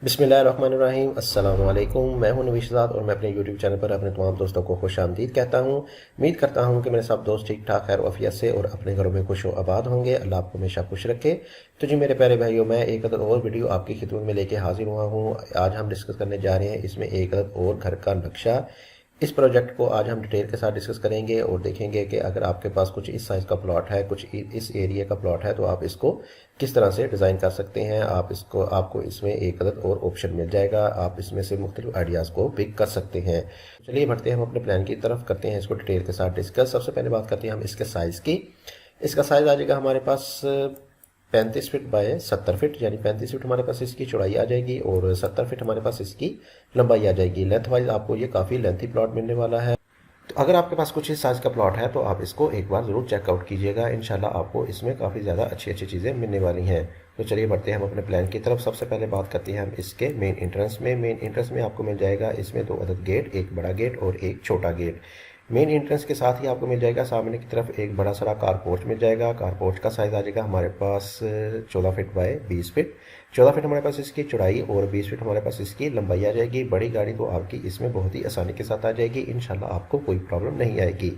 बिस्मिल्लाहिर्रहमानिर्रहीम। अस्सलाम वालेकुम। मैं हूं नवीशाद और मैं अपने यूट्यूब चैनल पर अपने तमाम दोस्तों को खुश आमदीद कहता हूं। उम्मीद करता हूं कि मेरे सब दोस्त ठीक ठाक खैर वफियत से और अपने घरों में खुश व आबाद होंगे। अल्लाह आपको हमेशा खुश रखे। तो जी मेरे प्यारे भाइयों, मैं एक अदद और वीडियो आपकी खिदमत में लेके हाजिर हुआ हूँ। आज हम डिस्कस करने जा रहे हैं इसमें एक अदद और घर का नक्शा। इस प्रोजेक्ट को आज हम डिटेल के साथ डिस्कस करेंगे और देखेंगे कि अगर आपके पास कुछ इस साइज़ का प्लॉट है, कुछ इस एरिया का प्लॉट है, तो आप इसको किस तरह से डिज़ाइन कर सकते हैं। आपको इसमें एक अदद और ऑप्शन मिल जाएगा। आप इसमें से मुख्तलिफ आइडियाज़ को पिक कर सकते हैं। चलिए बढ़ते हैं हम अपने प्लान की तरफ, करते हैं इसको डिटेल के साथ डिस्कस। सबसे पहले बात करते हैं हम इसके साइज़ की। इसका साइज़ आ जाएगा हमारे पास 35 फीट बाय 70 फीट, यानी 35 फीट हमारे पास इसकी चौड़ाई आ जाएगी और 70 फीट हमारे पास इसकी लंबाई आ जाएगी। लेंथ वाइज आपको ये काफ़ी लेंथी प्लॉट मिलने वाला है। तो अगर आपके पास कुछ इस साइज़ का प्लॉट है तो आप इसको एक बार ज़रूर चेकआउट कीजिएगा। इंशाल्लाह आपको इसमें काफ़ी ज़्यादा अच्छी चीज़ें मिलने वाली हैं। तो चलिए बढ़ते हैं हम अपने प्लान की तरफ। सबसे पहले बात करते हैं हम इसके मेन एंट्रेंस में। मेन एंट्रेंस में आपको मिल जाएगा इसमें 2 अदद गेट, एक बड़ा गेट और एक छोटा गेट। मेन एंट्रेंस के साथ ही आपको मिल जाएगा सामने की तरफ एक बड़ा सारा कार पोर्च मिल जाएगा। कार पोर्च का साइज़ आ जाएगा हमारे पास 14 फीट बाय 20 फीट। 14 फीट हमारे पास इसकी चौड़ाई और 20 फीट हमारे पास इसकी लंबाई आ जाएगी। बड़ी गाड़ी तो आपकी इसमें बहुत ही आसानी के साथ आ जाएगी। इंशाल्लाह आपको कोई प्रॉब्लम नहीं आएगी।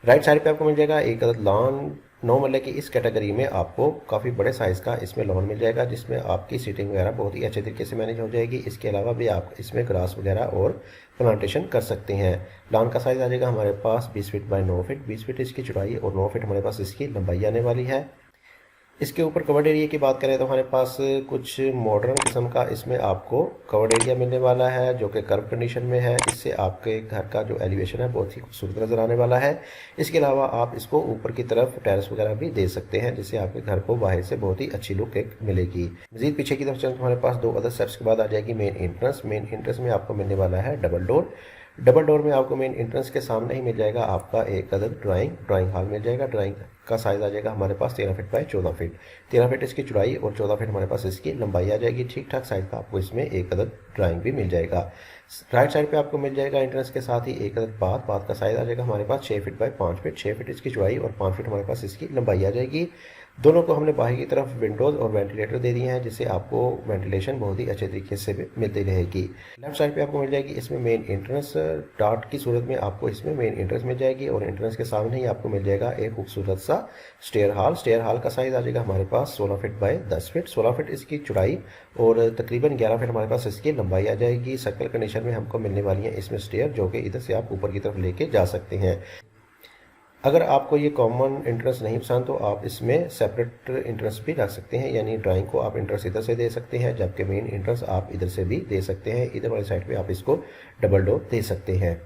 राइट साइड पे आपको मिल जाएगा एक अदद लॉन। 9 मरले की इस कैटेगरी में आपको काफ़ी बड़े साइज़ का इसमें लॉन मिल जाएगा, जिसमें आपकी सीटिंग वगैरह बहुत ही अच्छे तरीके से मैनेज हो जाएगी। इसके अलावा भी आप इसमें ग्रास वगैरह और प्लांटेशन कर सकते हैं। लॉन का साइज़ आ जाएगा हमारे पास 20 फीट बाय 9 फीट। 20 फीट इसकी चौड़ाई और 9 फीट हमारे पास इसकी लंबाई आने वाली है। इसके ऊपर कवर्ड एरिया की बात करें तो हमारे पास कुछ मॉडर्न किस्म का इसमें आपको कवर्ड एरिया मिलने वाला है, जो कि कर्व कंडीशन में है। इससे आपके घर का जो एलिवेशन है बहुत ही खूबसूरत नज़र आने वाला है। इसके अलावा आप इसको ऊपर की तरफ टेरेस वगैरह भी दे सकते हैं, जिससे आपके घर को बाहर से बहुत ही अच्छी लुक एक मिलेगी। मजीद पीछे की तरफ चलते हमारे पास 2 अदर स्टेप्स के बाद आ जाएगी मेन एंट्रेंस। मेन एंट्रेंस में आपको मिलने वाला है डबल डोर। डबल डोर में आपको मेन एंट्रेंस के सामने ही मिल जाएगा आपका एक अदद ड्राइंग हॉल मिल जाएगा। ड्राइंग का साइज़ आ जाएगा हमारे पास 13 फीट बाय 14 फीट। 13 फीट इसकी चौड़ाई और 14 फीट हमारे पास इसकी लंबाई आ जाएगी। ठीक ठाक साइज़ का आपको इसमें एक अदद ड्राइंग भी मिल जाएगा। राइट साइड पे आपको मिल जाएगा एंट्रेंस के साथ ही एक अदद बाथ का साइज़ आ जाएगा हमारे पास 6 फीट बाय 5 फीट। 6 फीट इसकी चौड़ाई और 5 फीट हमारे पास इसकी लंबाई आ जाएगी। दोनों को हमने बाहर की तरफ विंडोज़ और वेंटिलेटर दे दिए हैं, जिससे आपको वेंटिलेशन बहुत ही अच्छे तरीके से भी मिलती रहेगी। लेफ्ट साइड पे आपको मिल जाएगी इसमें मेन एंट्रेंस। डॉट की सूरत में आपको इसमें मेन एंट्रेंस मिल जाएगी और एंट्रेंस के सामने ही आपको मिल जाएगा एक खूबसूरत सा स्टेयर हॉल। स्टेयर हॉल का साइज़ आ जाएगा हमारे पास 16 फीट बाय 10 फीट। 16 फीट इसकी चौड़ाई और तकरीबन 11 फीट हमारे पास इसकी लंबाई आ जाएगी। सर्कल कंडीशन में हमको मिलने वाली है इसमें स्टेयर, जो कि इधर से आप ऊपर की तरफ लेके जा सकते हैं। अगर आपको ये कॉमन एंट्रेंस नहीं पसंद तो आप इसमें सेपरेट एंट्रेंस भी रख सकते हैं, यानी ड्राइंग को आप एंट्रेंस इधर से दे सकते हैं, जबकि मेन एंट्रेंस आप इधर से भी दे सकते हैं। इधर वाली साइड पे आप इसको डबल डोर दे सकते हैं,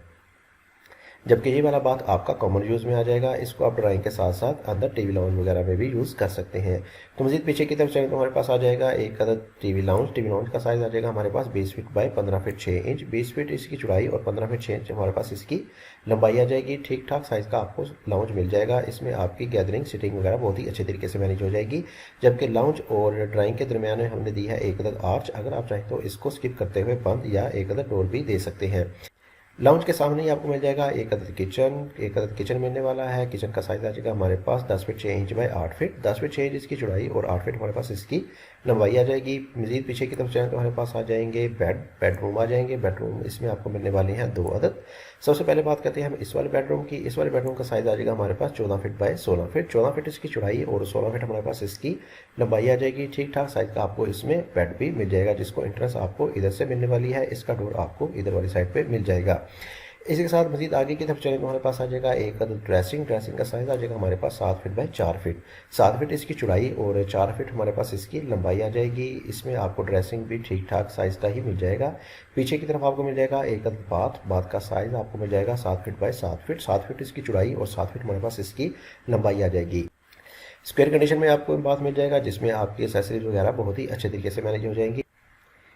जबकि ये वाला बात आपका कॉमन यूज़ में आ जाएगा। इसको आप ड्राइंग के साथ साथ अंदर टीवी लाउंज वगैरह में भी यूज़ कर सकते हैं। तो मज़ीद पीछे की तरफ चलें तो हमारे पास आ जाएगा एक अदद टीवी लाउंज। टीवी लाउंज का साइज़ आ जाएगा हमारे पास 20 feet by 15 feet 6 inch. 20 feet इसकी चौड़ाई और 15 फीट 6 इंच हमारे पास इसकी लंबाई आ जाएगी। ठीक ठाक साइज़ का आपको लाउंज मिल जाएगा। इसमें आपकी गैदरिंग सिटिंग वगैरह बहुत ही अच्छे तरीके से मैनेज हो जाएगी, जबकि लाउंज और ड्राइंग के दरमियान में हमने दी है एक अदद आर्च। अगर आप चाहें तो इसको स्किप करते हुए बंद या एक अदद डोर भी दे सकते हैं। लाउंज के सामने ही आपको मिल जाएगा एक अदद किचन मिलने वाला है। किचन का साइज़ आ जाएगा हमारे पास 10 feet 6 inch by 8 feet. 10 feet 6 inch इसकी चौड़ाई और 8 फीट हमारे पास इसकी लंबाई आ जाएगी। मज़ीद पीछे की तरफ चलें तो हमारे पास आ जाएंगे बेडरूम आ जाएंगे। बेडरूम इसमें आपको मिलने वाले हैं 2 अदद। सबसे पहले बात करते हैं हम इस वाले बेडरूम की। इस वाले बेडरूम का साइज़ आ जाएगा हमारे पास 14 फीट बाय 16 फीट। 14 फीट इसकी चौड़ाई और 16 फीट हमारे पास इसकी लंबाई आ जाएगी। ठीक ठाक साइज़ का आपको इसमें बेड भी मिल जाएगा, जिसको एंट्रेंस आपको इधर से मिलने वाली है। इसका डोर आपको इधर वाली साइड पर मिल जाएगा। इसी के साथ मज़ीद आगे की तरफ चलें तो हमारे पास आ जाएगा एक अदद ड्रेसिंग का साइज़ आ जाएगा हमारे पास 7 फीट बाय 4 फीट। 7 फीट इसकी चौड़ाई और 4 फीट हमारे पास इसकी लंबाई आ जाएगी। इसमें आपको ड्रेसिंग भी ठीक ठाक साइज़ का ही मिल जाएगा। पीछे की तरफ आपको मिल जाएगा एक अदद बाथ का साइज़ आपको मिल जाएगा 7 फीट बाय 7 फीट। 7 फीट इसकी चौड़ाई और 7 फीट हमारे पास इसकी लंबाई आ जाएगी। स्क्वायर कंडीशन में आपको बाथ मिल जाएगा, जिसमें आपकी एक्सेसरीज वगैरह बहुत ही अच्छे तरीके से मैनेज हो जाएंगी।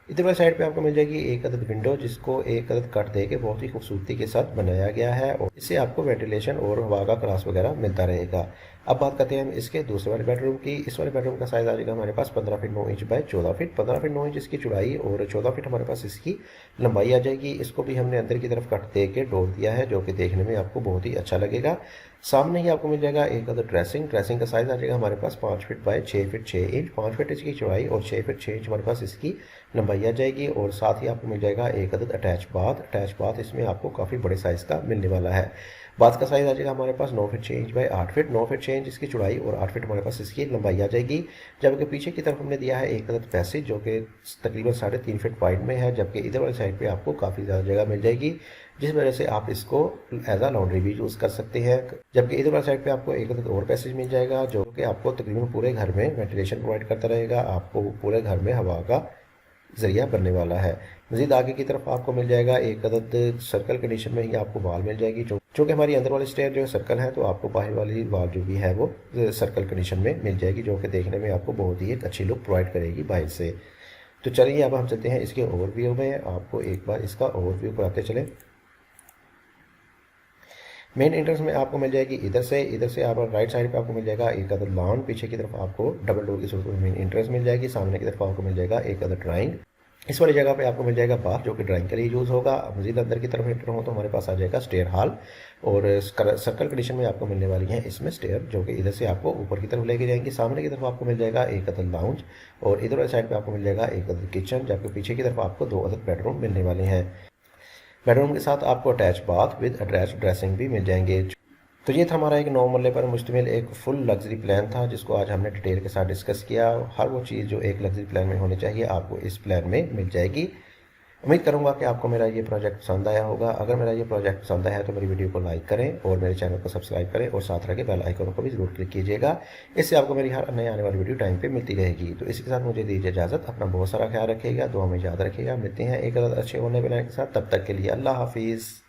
इधर वाली साइड पे आपको मिल जाएगी एक अदद विंडो, जिसको एक अदद कट दे के बहुत ही खूबसूरती के साथ बनाया गया है और इससे आपको वेंटिलेशन और हवा का क्रॉस वगैरह मिलता रहेगा। अब बात करते हैं हम इसके दूसरे वाले बेडरूम की। इस वाले बेडरूम का साइज़ आ जाएगा हमारे पास 15 feet 9 inch by 14 feet. 15 feet 9 inch इसकी चौड़ाई और 14 फीट हमारे पास इसकी लंबाई आ जाएगी। इसको भी हमने अंदर की तरफ कट दे के डोर दिया है, जो कि देखने में आपको बहुत ही अच्छा लगेगा। सामने ही आपको मिल जाएगा एक अदर ड्रेसिंग का साइज़ आ जाएगा हमारे पास 5 feet by 6 feet 6 inch. 5 feet इसकी चौड़ाई और 6 फीट 6 इंच हमारे पास इसकी लंबाई आ जाएगी। और साथ ही आपको मिल जाएगा एक अदद अटैच बाथ इसमें आपको काफ़ी बड़े साइज़ का मिलने वाला है। बाथ का साइज़ आ जाएगा हमारे पास 9 feet 6 inch by 8 feet. 9 feet 6 inch इसकी चौड़ाई और 8 फीट हमारे पास इसकी लंबाई आ जाएगी। जबकि पीछे की तरफ हमने दिया है एक अदद पैसेज, जो कि तकरीबन 3.5 फीट वाइड में है, जबकि इधर वाली साइड पे आपको काफ़ी ज़्यादा जगह मिल जाएगी, जिस वजह से आप इसको एज आ लॉन्ड्री भी यूज़ कर सकते हैं। जबकि इधर वाली साइड पे आपको एक अदद और पैसेज मिल जाएगा, जो कि आपको तकरीबन पूरे घर में वेंटिलेशन प्रोवाइड करता रहेगा, आपको पूरे घर में हवा का ज़रिया बनने वाला है। मज़ीद आगे की तरफ आपको मिल जाएगा एक अदद सर्कल कंडीशन में ही आपको वाल मिल जाएगी, जो कि हमारी अंदर वाली स्टेयर जो है सर्कल है, तो आपको बाहर वाली वाल जो भी है वो सर्कल कंडीशन में मिल जाएगी, जो कि देखने में आपको बहुत ही एक अच्छी लुक प्रोवाइड करेगी बाहर से। तो चलिए अब हम चलते हैं इसके ओवरव्यू में, आपको एक बार इसका ओवरव्यू कराते चलें। मेन एंट्रेंस में आपको मिल जाएगी इधर से आप राइट साइड पे आपको मिल जाएगा एक अदर लॉन। पीछे की तरफ आपको डबल डोर की सूरत में मेन एंट्रेंस मिल जाएगी। सामने की तरफ आपको मिल जाएगा एक अदर ड्राइंग। इस वाली जगह पे आपको मिल जाएगा बाथ, जो कि ड्राइंग के लिए यूज़ होगा। मज़ीद अंदर की तरफ एंटर हो तो हमारे पास आ जाएगा स्टेयर हॉल, और सर्कल कंडीशन में आपको मिलने वाली है इसमें स्टेयर, जो कि इधर से आपको ऊपर की तरफ लेके जाएंगे। सामने की तरफ आपको मिल जाएगा एक अदर लाउंज, और इधर वाली साइड पर आपको मिल जाएगा एक अदर किचन, जबकि पीछे की तरफ आपको 2 अदर बेडरूम मिलने वाले हैं। बेडरूम के साथ आपको attach bath with attach dressing भी मिल जाएंगे। तो ये था हमारा एक 9 मरले पर मुश्तमिल एक फुल लग्जरी प्लान था, जिसको आज हमने डिटेल के साथ डिस्कस किया। हर वो चीज़ जो एक लग्जरी प्लान में होनी चाहिए आपको इस प्लान में मिल जाएगी। उम्मीद करूंगा कि आपको मेरा ये प्रोजेक्ट पसंद आया होगा। अगर मेरा ये प्रोजेक्ट पसंद आया है तो मेरी वीडियो को लाइक करें और मेरे चैनल को सब्सक्राइब करें, और साथ रखे बेल आइकन को भी ज़रूर क्लिक कीजिएगा। इससे आपको मेरी हर नई आने वाली वीडियो टाइम पे मिलती रहेगी। तो इसी के साथ मुझे दीजिए इजाज़त। अपना बहुत सारा ख्याल रखिएगा, दुआ में याद रखिएगा। मिलते हैं एक अच्छे होने बनाने के साथ। तब तक के लिए अल्लाह हाफिज़।